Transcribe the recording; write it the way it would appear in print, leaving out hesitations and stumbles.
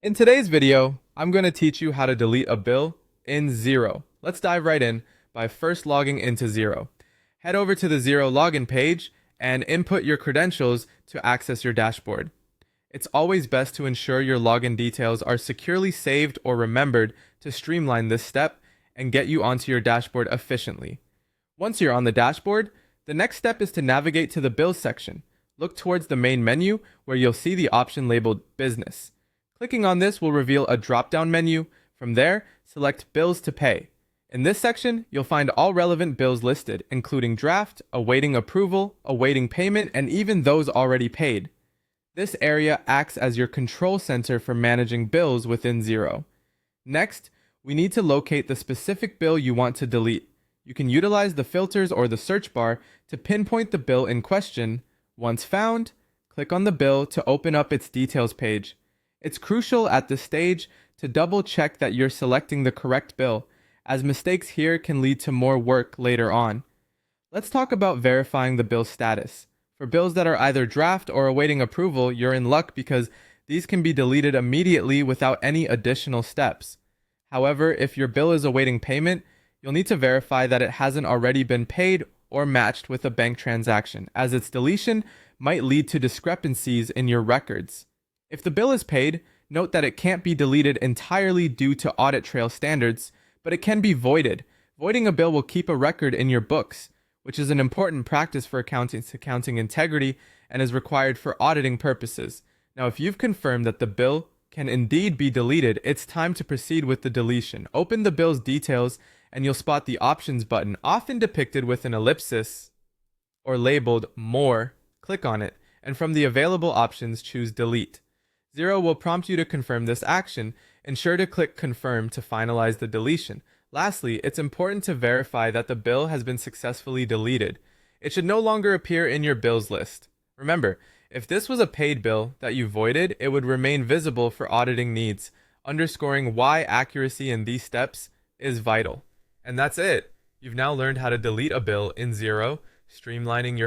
In today's video, I'm going to teach you how to delete a bill in Xero. Let's dive right in by first logging into Xero. Head over to the Xero login page and input your credentials to access your dashboard. It's always best to ensure your login details are securely saved or remembered to streamline this step and get you onto your dashboard efficiently. Once you're on the dashboard, the next step is to navigate to the Bills section. Look towards the main menu where you'll see the option labeled Business. Clicking on this will reveal a drop-down menu. From there, select Bills to Pay. In this section, you'll find all relevant bills listed, including draft, awaiting approval, awaiting payment, and even those already paid. This area acts as your control center for managing bills within Xero. Next, we need to locate the specific bill you want to delete. You can utilize the filters or the search bar to pinpoint the bill in question. Once found, click on the bill to open up its details page. It's crucial at this stage to double check that you're selecting the correct bill, as mistakes here can lead to more work later on. Let's talk about verifying the bill status. For bills that are either draft or awaiting approval, you're in luck because these can be deleted immediately without any additional steps. However, if your bill is awaiting payment, you'll need to verify that it hasn't already been paid or matched with a bank transaction, as its deletion might lead to discrepancies in your records. If the bill is paid, note that it can't be deleted entirely due to audit trail standards, but it can be voided. Voiding a bill will keep a record in your books, which is an important practice for accounting integrity and is required for auditing purposes. Now, if you've confirmed that the bill can indeed be deleted, it's time to proceed with the deletion. Open the bill's details and you'll spot the Options button, often depicted with an ellipsis or labeled More. Click on it, and from the available options, choose Delete. Xero will prompt you to confirm this action. Ensure to click Confirm to finalize the deletion. Lastly, it's important to verify that the bill has been successfully deleted. It should no longer appear in your bills list. Remember, if this was a paid bill that you voided, it would remain visible for auditing needs, underscoring why accuracy in these steps is vital. And that's it. You've now learned how to delete a bill in Xero, streamlining your